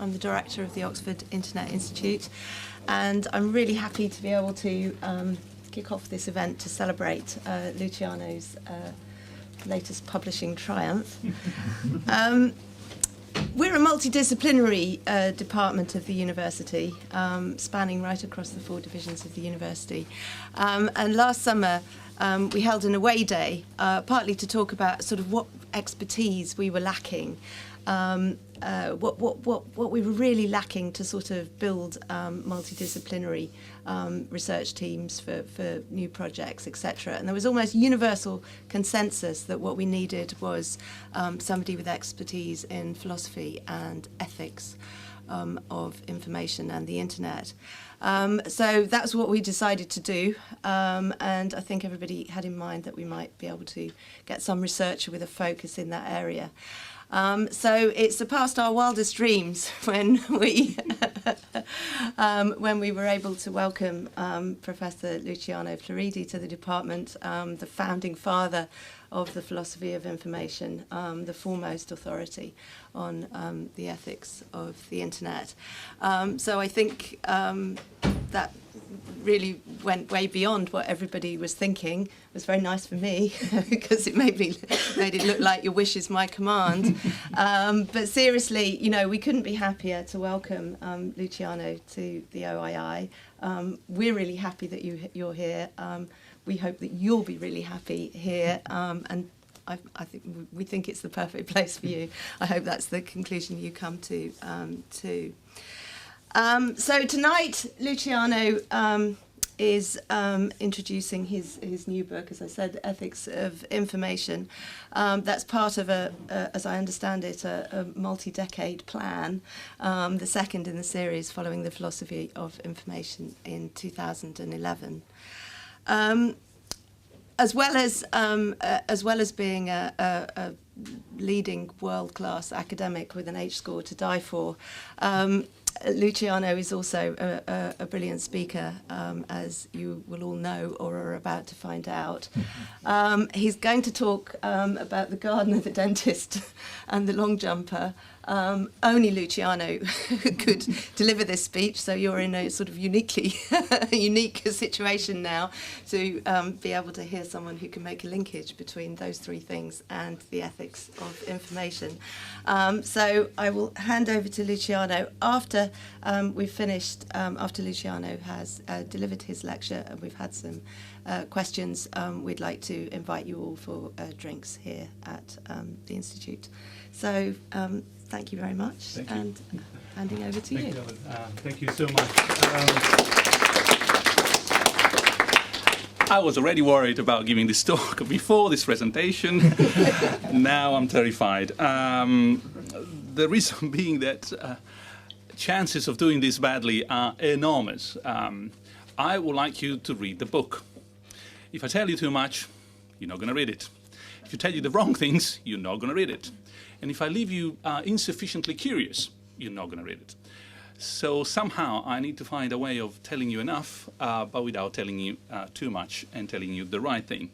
I'm the director of the Oxford Internet Institute, and I'm really happy to be able to kick off this event to celebrate Luciano's latest publishing triumph. We're a multidisciplinary department of the university, spanning right across the 4 divisions of the university. And last summer, we held an away day, partly to talk about sort of what expertise we were lacking, what we were really lacking to sort of build multidisciplinary research teams for new projects, etc. And there was almost universal consensus that what we needed was somebody with expertise in philosophy and ethics of information and the internet. So that's what we decided to do, and I think everybody had in mind that we might be able to get some researcher with a focus in that area. So it surpassed our wildest dreams when we were able to welcome Professor Luciano Floridi to the department, the founding father of the philosophy of information, the foremost authority on the ethics of the internet. So I think that really went way beyond what everybody was thinking. It was very nice for me because it made it look like your wish is my command. But seriously, you know, we couldn't be happier to welcome Luciano to the OII. We're really happy that you're here. We hope that you'll be really happy here, and I think we think it's the perfect place for you. I hope that's the conclusion you come to too. So tonight, Luciano is introducing his new book, as I said, Ethics of Information. That's part of as I understand it, a multi-decade plan, the second in the series following the philosophy of information in 2011. As well as being a leading world-class academic with an H score to die for, Luciano is also a brilliant speaker, as you will all know or are about to find out. He's going to talk about the gardener, the dentist, and the LongJumper. Only Luciano could deliver this speech, so you're in a sort of unique situation now to be able to hear someone who can make a linkage between those 3 things and the ethics of information. So I will hand over to Luciano after we've finished, after Luciano has delivered his lecture and we've had some questions. We'd like to invite you all for drinks here at the Institute. So thank you very much, and handing over to you. Thank you so much. I was already worried about giving this talk before this presentation. Now I'm terrified. The reason being that chances of doing this badly are enormous. I would like you to read the book. If I tell you too much, you're not going to read it. If I tell you the wrong things, you're not going to read it. And if I leave you insufficiently curious, you're not going to read it. So somehow I need to find a way of telling you enough, but without telling you too much and telling you the right thing.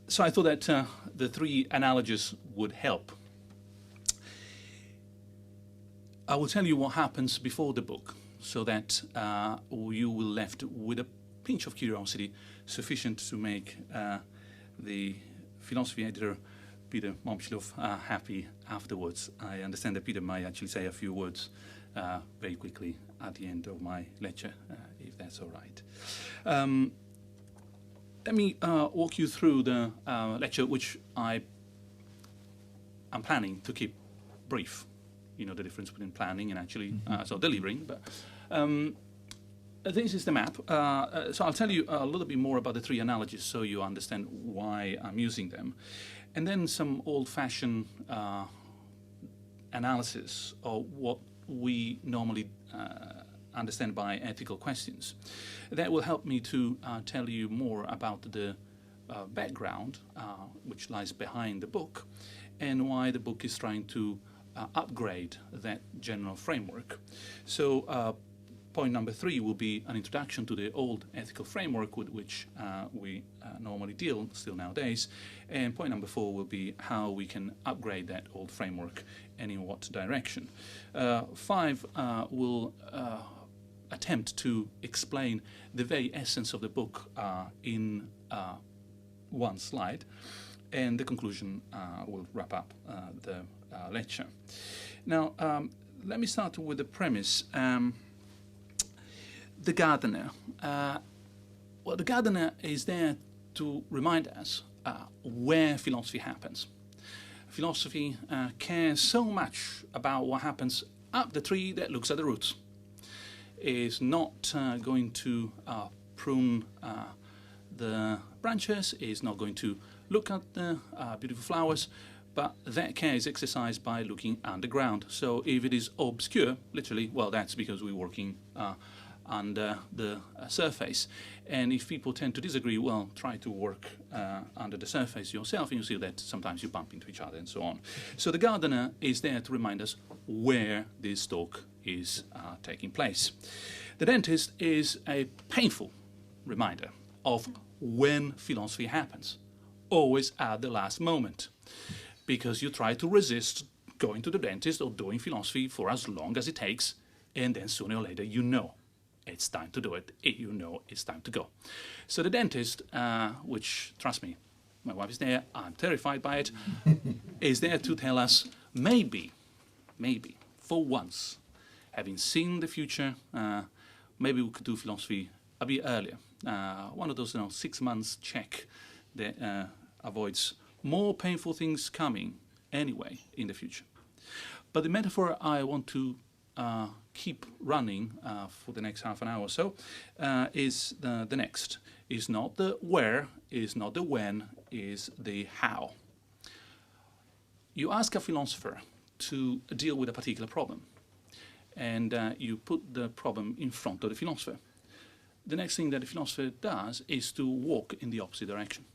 So I thought that the 3 analogies would help. I will tell you what happens before the book, so that you will be left with a pinch of curiosity sufficient to make the philosophy editor Peter Momschloff happy afterwards. I understand that Peter might actually say a few words very quickly at the end of my lecture, if that's all right. Let me walk you through the lecture, which I'm planning to keep brief. You know the difference between planning and actually so delivering. But this is the map. So I'll tell you a little bit more about the 3 analogies so you understand why I'm using them. And then some old-fashioned analysis of what we normally understand by ethical questions. That will help me to tell you more about the background which lies behind the book and why the book is trying to upgrade that general framework. So point number 3 will be an introduction to the old ethical framework with which we normally deal still nowadays. And point number 4 will be how we can upgrade that old framework and in what direction. 5 will attempt to explain the very essence of the book in one slide. And the conclusion will wrap up the lecture. Now, let me start with the premise. The gardener. Well, the gardener is there to remind us where philosophy happens. Philosophy cares so much about what happens up the tree that looks at the roots. Is not going to prune the branches, is not going to look at the beautiful flowers, but that care is exercised by looking underground. So if it is obscure, literally, well, that's because we're working under the surface. And if people tend to disagree, well, try to work under the surface yourself, and you see that sometimes you bump into each other and so on. So the gardener is there to remind us where this talk is taking place. The dentist is a painful reminder of when philosophy happens, always at the last moment, because you try to resist going to the dentist or doing philosophy for as long as it takes, and then sooner or later you know it's time to do it, you know it's time to go. So the dentist, which, trust me, my wife is there, I'm terrified by it, is there to tell us maybe, for once, having seen the future, maybe we could do philosophy a bit earlier. One of those 6 months check that avoids more painful things coming anyway in the future. But the metaphor I want to keep running for the next half an hour or so is the next. Is not the where, is not the when, is the how. You ask a philosopher to deal with a particular problem, and you put the problem in front of the philosopher. The next thing that the philosopher does is to walk in the opposite direction.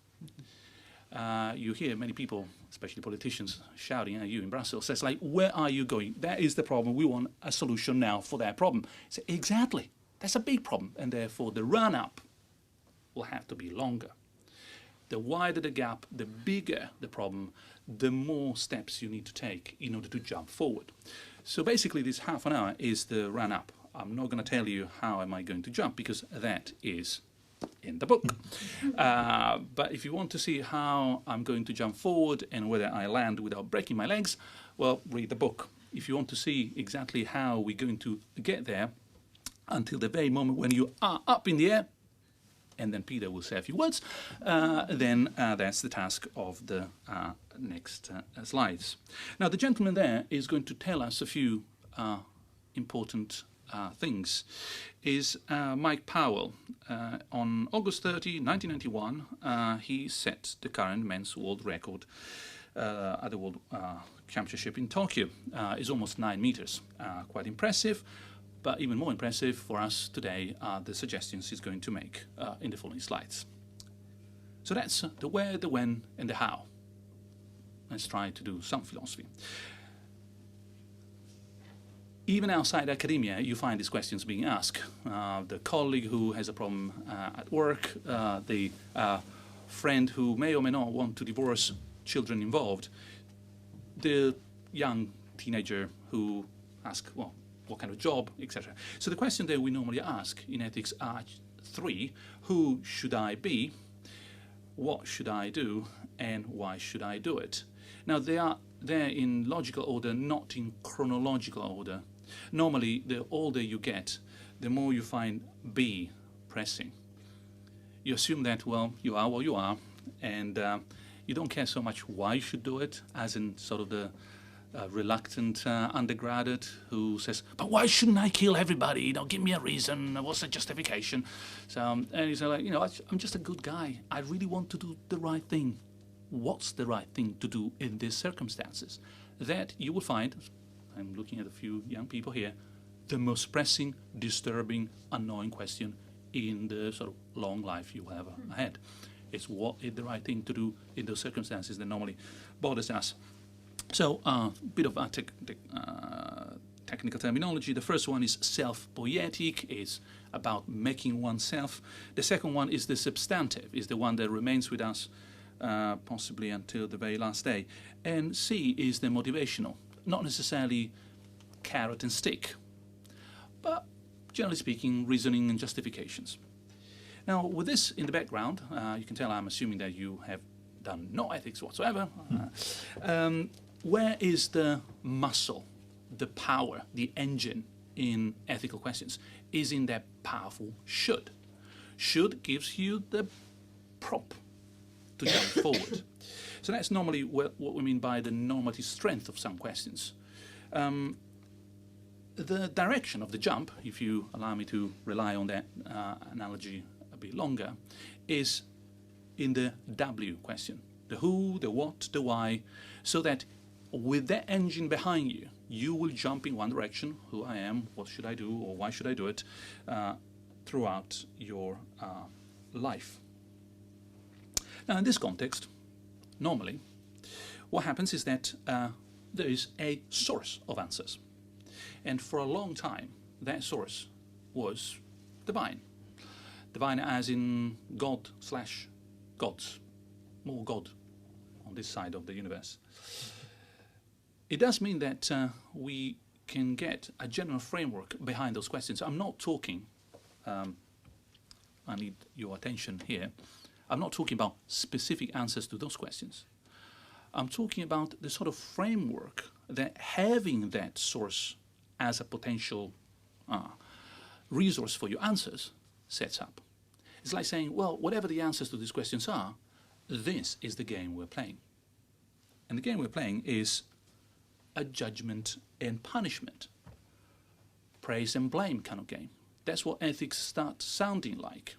You hear many people, especially politicians, shouting at you in Brussels, says like, where are you going? That is the problem. We want a solution now for that problem. Say, exactly. That's a big problem. And therefore the run-up will have to be longer. The wider the gap, the bigger the problem, the more steps you need to take in order to jump forward. So basically this half an hour is the run-up. I'm not going to tell you how am I going to jump, because that is in the book. But if you want to see how I'm going to jump forward and whether I land without breaking my legs, well, read the book. If you want to see exactly how we're going to get there until the very moment when you are up in the air, and then Peter will say a few words, then that's the task of the next slides. Now, the gentleman there is going to tell us a few important things. Is Mike Powell. On August 30, 1991, he set the current men's world record at the World Championship in Tokyo. It's almost 9 meters. Quite impressive, but even more impressive for us today are the suggestions he's going to make in the following slides. So that's the where, the when, and the how. Let's try to do some philosophy. Even outside academia, you find these questions being asked. The colleague who has a problem at work, the friend who may or may not want to divorce children involved, the young teenager who asks, well, what kind of job, etc. So the question that we normally ask in ethics are 3. Who should I be? What should I do? And why should I do it? Now, they are there in logical order, not in chronological order. Normally, the older you get, the more you find B pressing. You assume that, well, you are what you are, and you don't care so much why you should do it, as in sort of the reluctant undergraduate who says, but why shouldn't I kill everybody? You know, give me a reason. What's the justification? So, and he's like, you know, I'm just a good guy. I really want to do the right thing. What's the right thing to do in these circumstances? That you will find, I'm looking at a few young people here, the most pressing, disturbing, annoying question in the sort of long life you have ahead. It's what is the right thing to do in those circumstances that normally bothers us. So a bit of a technical terminology. The first one is self-poietic, is about making oneself. The second one is the substantive, is the one that remains with us possibly until the very last day. And C is the motivational, not necessarily carrot and stick, but generally speaking, reasoning and justifications. Now, with this in the background, you can tell I'm assuming that you have done no ethics whatsoever. Where is the muscle, the power, the engine in ethical questions? Is in that powerful should. Should gives you the prop to jump forward. So that's normally what we mean by the normative strength of some questions. The direction of the jump, if you allow me to rely on that analogy a bit longer, is in the W question. The who, the what, the why, so that with that engine behind you, you will jump in one direction, who I am, what should I do, or why should I do it, throughout your life. Now, in this context, normally, what happens is that there is a source of answers. And for a long time, that source was divine. Divine as in God/gods, more God on this side of the universe. It does mean that we can get a general framework behind those questions. I'm not talking, I need your attention here, I'm not talking about specific answers to those questions. I'm talking about the sort of framework that having that source as a potential resource for your answers sets up. It's like saying, well, whatever the answers to these questions are, this is the game we're playing. And the game we're playing is a judgment and punishment, praise and blame kind of game. That's what ethics starts sounding like.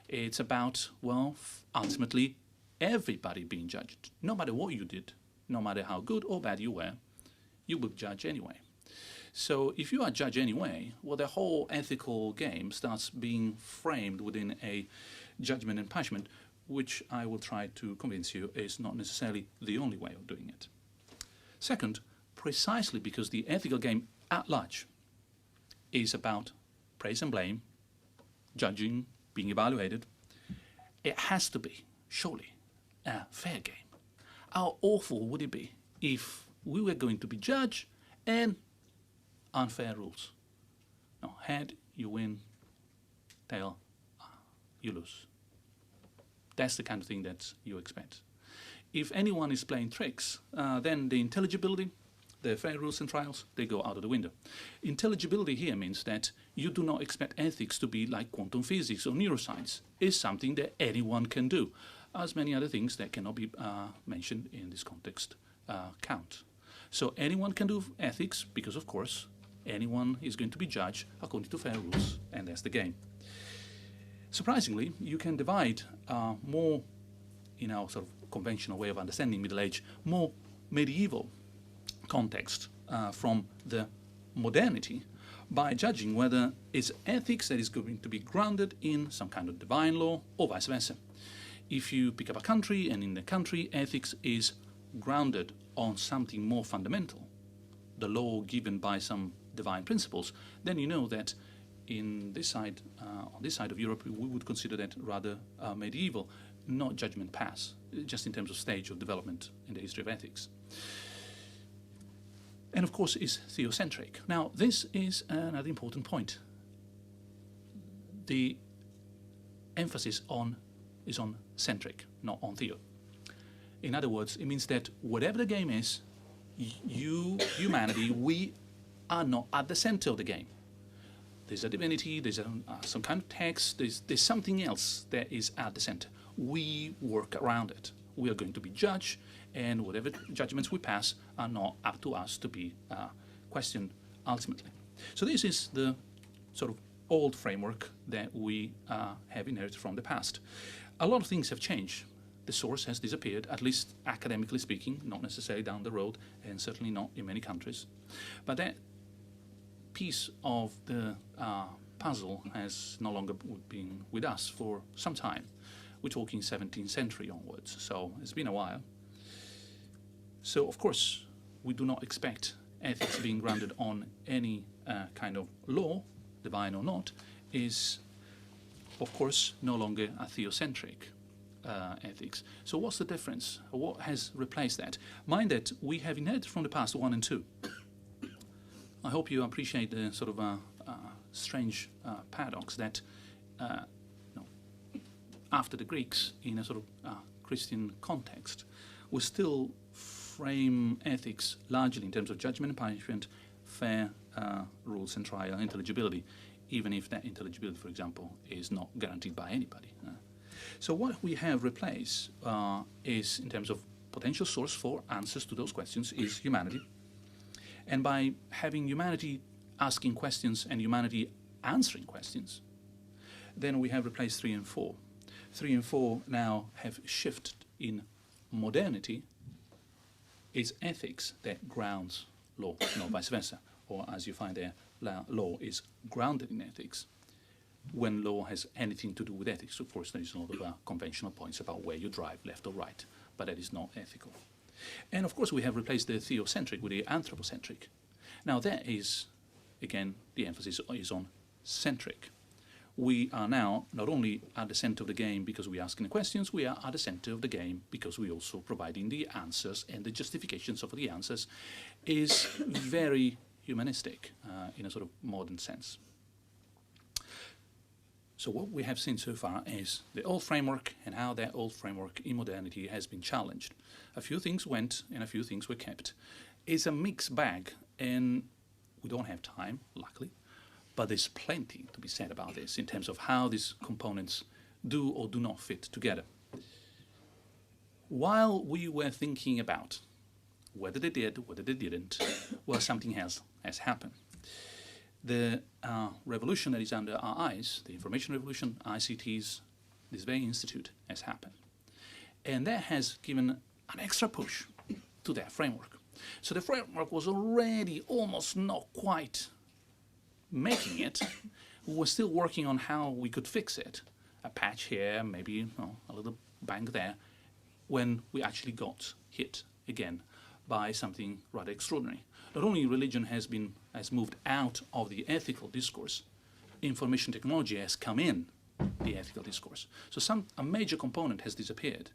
It's about, well, ultimately, everybody being judged. No matter what you did, no matter how good or bad you were, you will judge anyway. So if you are judged anyway, well, the whole ethical game starts being framed within a judgment and punishment, which I will try to convince you is not necessarily the only way of doing it. Second, precisely because the ethical game at large is about praise and blame, judging, being evaluated, it has to be, surely, a fair game. How awful would it be if we were going to be judged and unfair rules? No, head, you win, tail, you lose. That's the kind of thing that you expect. If anyone is playing tricks, then the intelligibility, the fair rules and trials, they go out of the window. Intelligibility here means that you do not expect ethics to be like quantum physics or neuroscience. It's something that anyone can do, as many other things that cannot be mentioned in this context count. So anyone can do ethics because, of course, anyone is going to be judged according to fair rules, and that's the game. Surprisingly, you can divide more, in our sort of conventional way of understanding Middle Age, more medieval context from the modernity by judging whether it's ethics that is going to be grounded in some kind of divine law or vice versa. If you pick up a country and in the country ethics is grounded on something more fundamental, the law given by some divine principles, then you know that in this side, on this side of Europe, we would consider that rather medieval, not judgment pass, just in terms of stage of development in the history of ethics. And of course is theocentric. Now this is another important point. The emphasis is on centric, not on theo. In other words, it means that whatever the game is, humanity, we are not at the center of the game. There's a divinity, there's some kind of text, there's something else that is at the center. We work around it. We are going to be judged, and whatever judgments we pass are not up to us to be questioned ultimately. So this is the sort of old framework that we have inherited from the past. A lot of things have changed. The source has disappeared, at least academically speaking, not necessarily down the road, and certainly not in many countries. But that piece of the puzzle has no longer been with us for some time. We're talking 17th century onwards, so it's been a while. So, of course, we do not expect ethics being grounded on any kind of law, divine or not, is, of course, no longer a theocentric ethics. So what's the difference? What has replaced that? Mind that we have inherited from the past 1 and 2. I hope you appreciate the sort of strange paradox that after the Greeks, in a sort of Christian context, we still frame ethics largely in terms of judgment and punishment, fair rules and trial, intelligibility, even if that intelligibility, for example, is not guaranteed by anybody. So what we have replaced is, in terms of potential source for answers to those questions, is humanity. And by having humanity asking questions and humanity answering questions, then we have replaced 3 and 4. 3 and 4 now have shifted in modernity. It's ethics that grounds law, not vice versa. Or as you find there, law is grounded in ethics. When law has anything to do with ethics, of course, there is a lot of conventional points about where you drive, left or right, but that is not ethical. And of course, we have replaced the theocentric with the anthropocentric. Now, that is, again, the emphasis is on centric. We are now not only at the center of the game because we're asking the questions, we are at the center of the game because we're also providing the answers, and the justifications of the answers is very humanistic in a sort of modern sense. So what we have seen so far is the old framework and how that old framework in modernity has been challenged. A few things went and a few things were kept. It's a mixed bag, and we don't have time, luckily, but there's plenty to be said about this in terms of how these components do or do not fit together. While we were thinking about whether they did, whether they didn't, well, something else has happened. The revolution that is under our eyes, the information revolution, ICTs, this very institute, has happened. And that has given an extra push to that framework. So the framework was already almost not quite making it. We were still working on how we could fix it. A patch here, maybe a little bang there, when we actually got hit again by something rather extraordinary. Not only religion has moved out of the ethical discourse, information technology has come in the ethical discourse. So a major component has disappeared,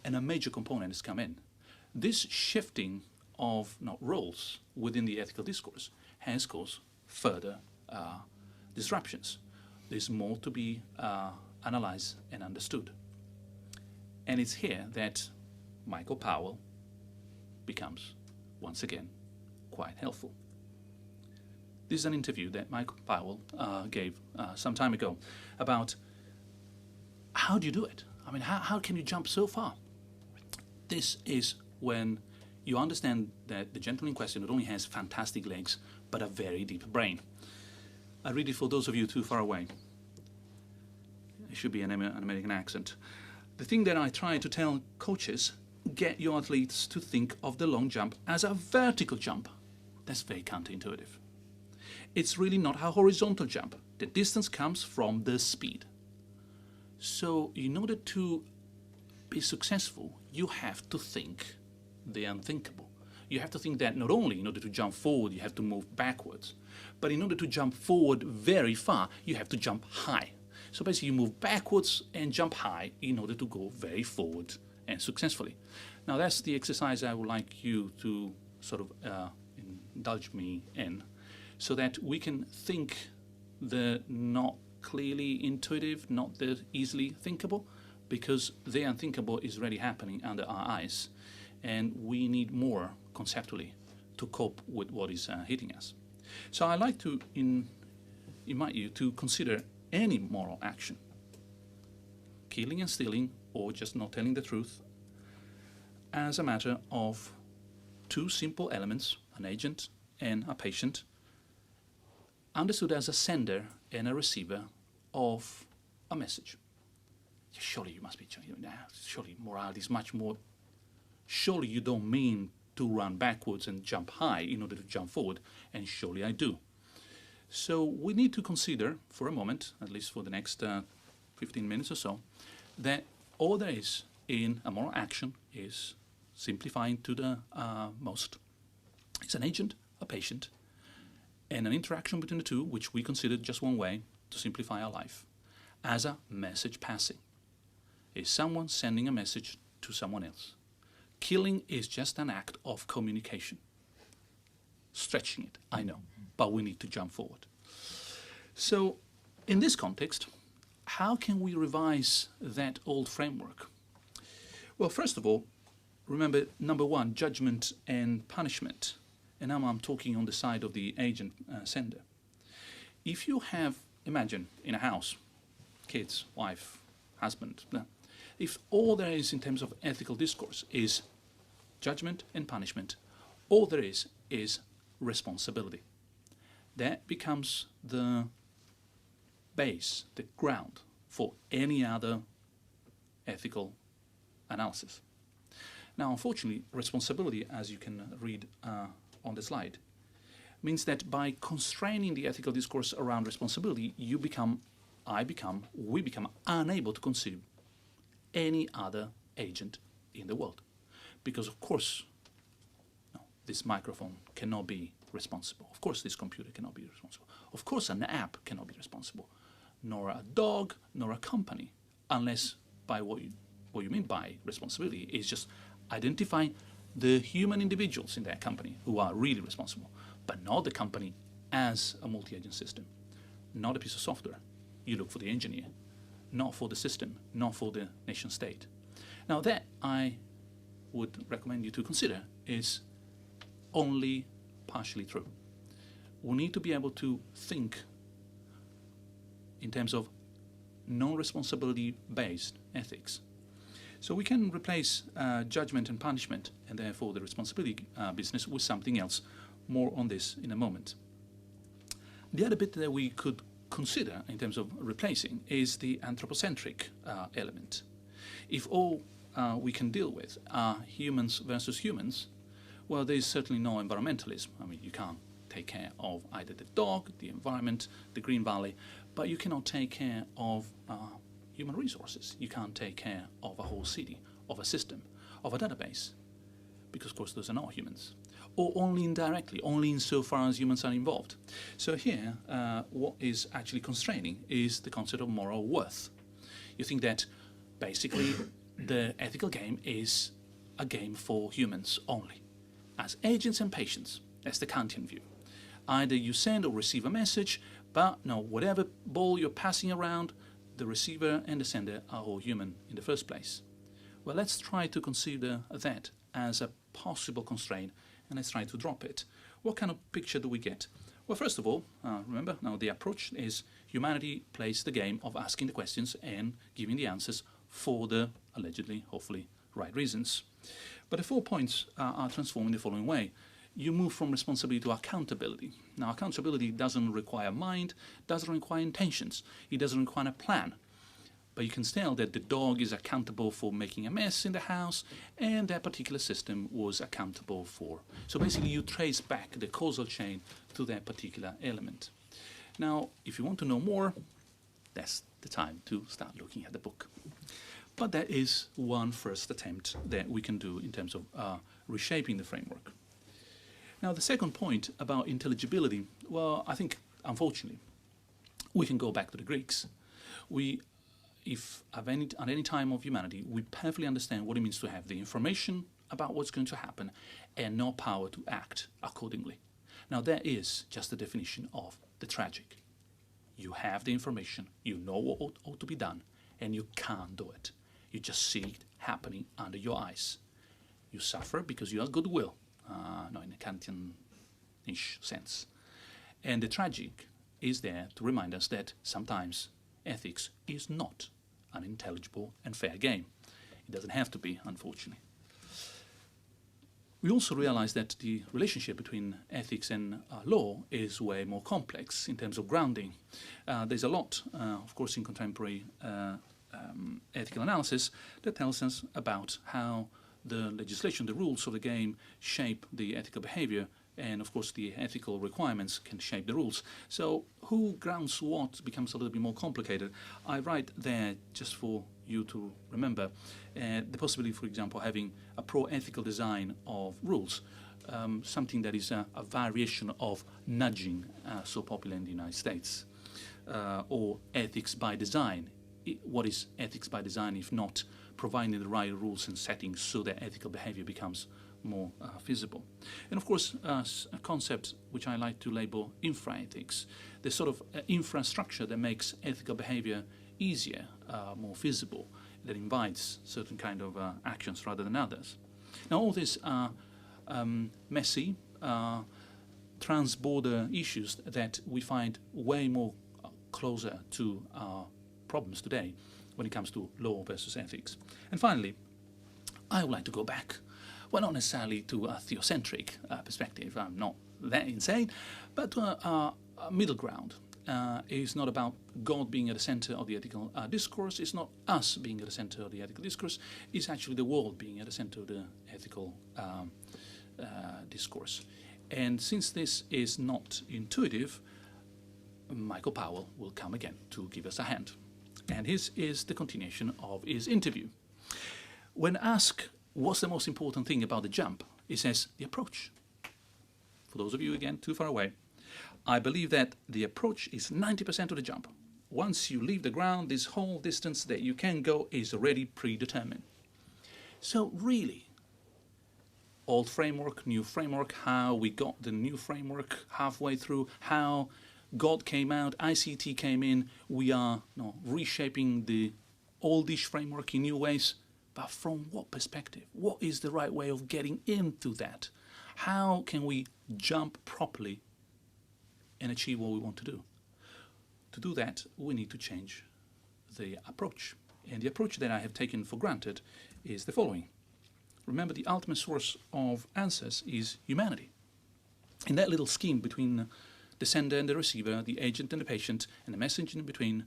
and a major component has come in. This shifting of roles within the ethical discourse has caused further disruptions. There's more to be analyzed and understood. And it's here that Michael Powell becomes, once again, quite helpful. This is an interview that Michael Powell gave some time ago about how do you do it? I mean, how can you jump so far? This is when you understand that the gentleman in question not only has fantastic legs, but a very deep brain. I read it for those of you too far away. It should be an American accent. The thing that I try to tell coaches, get your athletes to think of the long jump as a vertical jump. That's very counterintuitive. It's really not a horizontal jump. The distance comes from the speed. So in order to be successful, you have to think the unthinkable. You have to think that not only in order to jump forward, you have to move backwards, but in order to jump forward very far, you have to jump high. So basically you move backwards and jump high in order to go very forward and successfully. Now that's the exercise I would like you to sort of indulge me in, so that we can think the not clearly intuitive, not the easily thinkable, because the unthinkable is already happening under our eyes, and we need more conceptually to cope with what is hitting us. So I like to invite you to consider any moral action, killing and stealing, or just not telling the truth, as a matter of two simple elements, an agent and a patient, understood as a sender and a receiver of a message. Surely you must be, surely morality is much more, surely you don't mean to run backwards and jump high in order to jump forward, and surely I do. So we need to consider for a moment, at least for the next 15 minutes or so, that all there is in a moral action is, simplifying to the most, it's an agent, a patient, and an interaction between the two, which we consider just one way to simplify our life, as a message passing. Is someone sending a message to someone else. Killing is just an act of communication. Stretching it, I know, but we need to jump forward. So, in this context, how can we revise that old framework? Well, first of all, remember, number one, judgment and punishment. And now I'm talking on the side of the agent sender. If you have, imagine, in a house, kids, wife, husband, if all there is in terms of ethical discourse is judgment and punishment, all there is responsibility. That becomes the base, the ground for any other ethical analysis. Now, unfortunately, responsibility, as you can read on the slide, means that by constraining the ethical discourse around responsibility, we become unable to conceive any other agent in the world. Because, of course, no, this microphone cannot be responsible. Of course, this computer cannot be responsible. Of course, an app cannot be responsible. Nor a dog, nor a company, unless by what you mean by responsibility is just identifying the human individuals in that company who are really responsible, but not the company as a multi-agent system, not a piece of software. You look for the engineer, not for the system, not for the nation state. Now that I would recommend you to consider is only partially true. We need to be able to think in terms of non-responsibility based ethics. So we can replace judgment and punishment, and therefore the responsibility business, with something else. More on this in a moment. The other bit that we could consider in terms of replacing is the anthropocentric element. If all we can deal with are humans versus humans, well, there is certainly no environmentalism. I mean, you can't take care of either the dog, the environment, the green valley, but you cannot take care of human resources. You can't take care of a whole city, of a system, of a database, because of course those are not humans, or only indirectly, only insofar as humans are involved. So here, what is actually constraining is the concept of moral worth. You think that basically the ethical game is a game for humans only, as agents and patients. That's the Kantian view. Either you send or receive a message, but no, whatever ball you're passing around, the receiver and the sender are all human in the first place. Well, let's try to consider that as a possible constraint, and let's try to drop it. What kind of picture do we get? Well, first of all, remember, now the approach is humanity plays the game of asking the questions and giving the answers for the allegedly, hopefully, right reasons. But the 4 points are transformed in the following way. You move from responsibility to accountability. Now, accountability doesn't require mind, doesn't require intentions, it doesn't require a plan. But you can tell that the dog is accountable for making a mess in the house, and that particular system was accountable for. So basically, you trace back the causal chain to that particular element. Now, if you want to know more, that's the time to start looking at the book. But that is one first attempt that we can do in terms of reshaping the framework. Now, the second point about intelligibility, well, I think, unfortunately, we can go back to the Greeks. If at any time of humanity, we perfectly understand what it means to have the information about what's going to happen and no power to act accordingly. Now, that is just the definition of the tragic. You have the information, you know what ought to be done, and you can't do it. You just see it happening under your eyes. You suffer because you have goodwill. No, in a Kantian-ish sense. And the tragic is there to remind us that sometimes ethics is not an intelligible and fair game. It doesn't have to be, unfortunately. We also realize that the relationship between ethics and law is way more complex in terms of grounding. There's a lot, of course, in contemporary ethical analysis that tells us about how the legislation, the rules of the game shape the ethical behavior, and of course the ethical requirements can shape the rules. So who grounds what becomes a little bit more complicated. I write there, just for you to remember, the possibility, for example, having a pro-ethical design of rules something that is a variation of nudging, so popular in the United States, or ethics by design. What is ethics by design if not providing the right rules and settings so that ethical behavior becomes more feasible? And of course, a concept which I like to label infra-ethics, the sort of infrastructure that makes ethical behavior easier, more feasible, that invites certain kind of actions rather than others. Now, all these are messy, trans-border issues that we find way more closer to our problems today when it comes to law versus ethics. And finally, I would like to go back, well, not necessarily to a theocentric perspective, I'm not that insane, but to a middle ground. It's not about God being at the center of the ethical discourse, it's not us being at the center of the ethical discourse, it's actually the world being at the center of the ethical discourse. And since this is not intuitive, Michael Powell will come again to give us a hand. And this is the continuation of his interview. When asked what's the most important thing about the jump, he says the approach. For those of you, again, too far away, I believe that the approach is 90% of the jump. Once you leave the ground, this whole distance that you can go is already predetermined. So really, old framework, new framework, how we got the new framework halfway through, how God came out, ICT came in, we are reshaping the oldish framework in new ways. But from what perspective? What is the right way of getting into that? How can we jump properly and achieve what we want to do? To do that, we need to change the approach. And the approach that I have taken for granted is the following. Remember, the ultimate source of answers is humanity. In that little scheme between the sender and the receiver, the agent and the patient, and the messenger in between,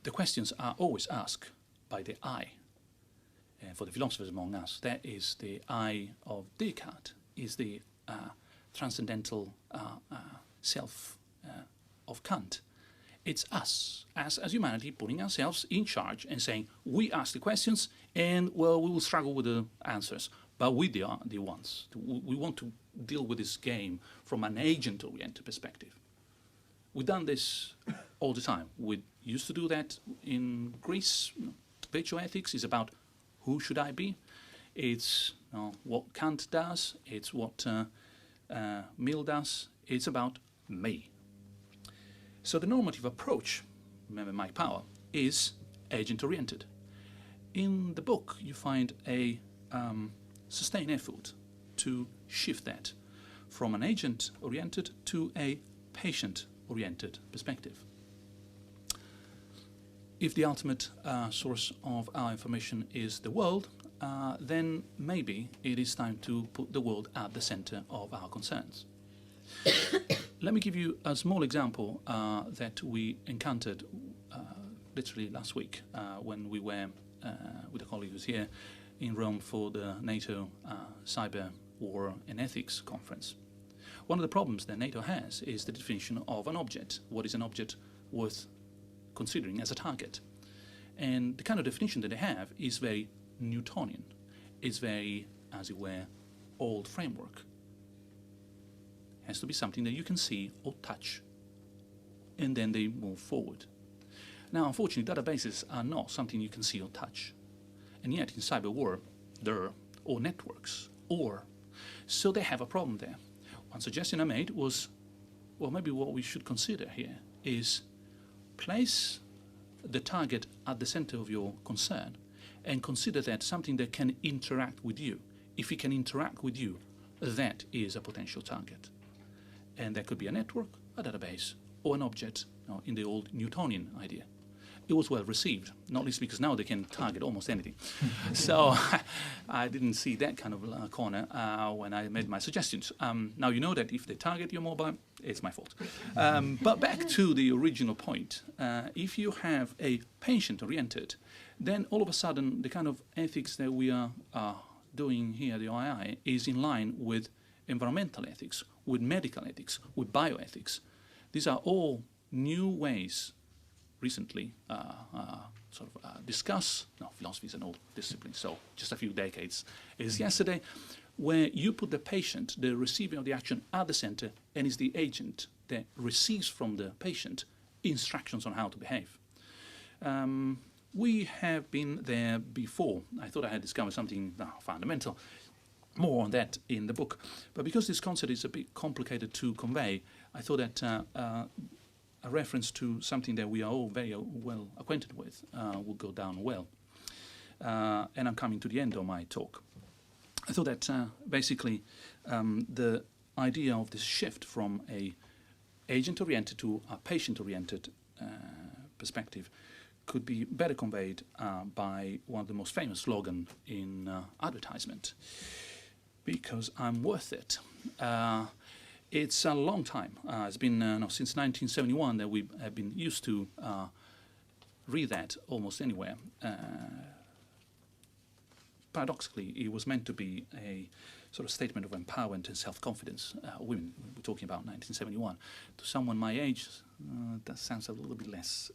the questions are always asked by the I. And for the philosophers among us, that is the I of Descartes, is the transcendental self of Kant. It's us, as humanity, putting ourselves in charge and saying, we ask the questions, and, well, we will struggle with the answers. But we are the ones. We want to deal with this game from an agent-oriented perspective. We've done this all the time. We used to do that in Greece. Virtue ethics is about who should I be. It's what Kant does. It's what Mill does. It's about me. So the normative approach, remember Mike Powell, is agent-oriented. In the book, you find a sustained effort to shift that from an agent-oriented to a patient-oriented perspective. If the ultimate source of our information is the world, then maybe it is time to put the world at the center of our concerns. Let me give you a small example that we encountered literally last week when we were with a colleague who's here in Rome for the NATO Cyber War and Ethics Conference. One of the problems that NATO has is the definition of an object. What is an object worth considering as a target? And the kind of definition that they have is very Newtonian. It's very, as it were, old framework. It has to be something that you can see or touch, and then they move forward. Now, unfortunately, databases are not something you can see or touch. And yet, in cyber war, there are all networks, so they have a problem there. One suggestion I made was, well, maybe what we should consider here is place the target at the center of your concern and consider that something that can interact with you. If it can interact with you, that is a potential target. And that could be a network, a database, or an object in the old Newtonian idea. It was well received, not least because now they can target almost anything. So I didn't see that kind of corner when I made my suggestions. Now you know that if they target your mobile, it's my fault. But back to the original point. If you have a patient-oriented, then all of a sudden the kind of ethics that we are doing here at the OII is in line with environmental ethics, with medical ethics, with bioethics. These are all new ways recently discuss. No, philosophy is an old discipline, so just a few decades is yesterday. where you put the patient, the recipient of the action, at the center, and is the agent that receives from the patient instructions on how to behave. We have been there before. I thought I had discovered something fundamental. More on that in the book. But because this concept is a bit complicated to convey, I thought that a reference to something that we are all very well acquainted with will go down well. And I'm coming to the end of my talk. I thought that basically the idea of this shift from a agent-oriented to a patient-oriented perspective could be better conveyed by one of the most famous slogans in advertisement. Because I'm worth it. It's a long time. It's been since 1971 that we have been used to read that almost anywhere. Paradoxically, it was meant to be a sort of statement of empowerment and self-confidence. Women, we're talking about 1971. To someone my age, that sounds a little bit less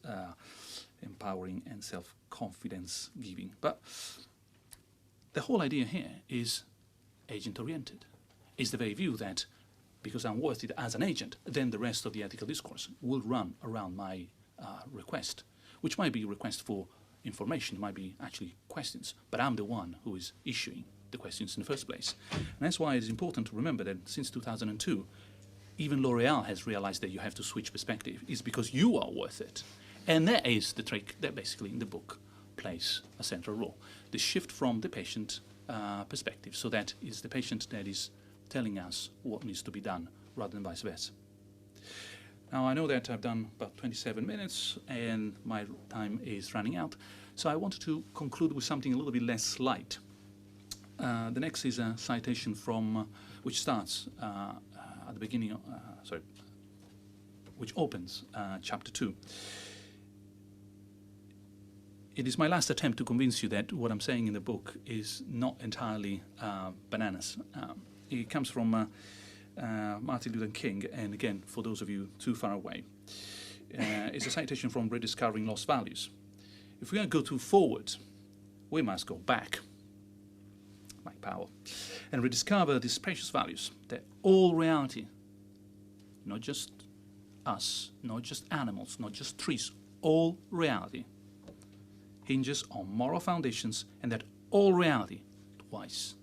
empowering and self-confidence giving. But the whole idea here is agent-oriented. It's the very view that because I'm worth it as an agent, then the rest of the ethical discourse will run around my request, which might be a request for information, might be actually questions, but I'm the one who is issuing the questions in the first place. And that's why it's important to remember that since 2002, even L'Oreal has realized that you have to switch perspective. It's because you are worth it. And that is the trick that basically in the book plays a central role. The shift from the patient perspective, so that is the patient that is telling us what needs to be done rather than vice versa. Now I know that I've done about 27 minutes and my time is running out, so I wanted to conclude with something a little bit less light. The next is a citation from which starts at the beginning, which opens chapter 2. It is my last attempt to convince you that what I'm saying in the book is not entirely bananas. It comes from Martin Luther King, and again, for those of you too far away, it's a citation from Rediscovering Lost Values. If we're going to go too forward, we must go back, like Powell, and rediscover these precious values, that all reality, not just us, not just animals, not just trees, all reality hinges on moral foundations, and that all reality, twice,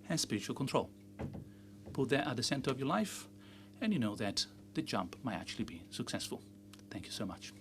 has spiritual control. Put that at the center of your life, and you know that the jump might actually be successful. Thank you so much.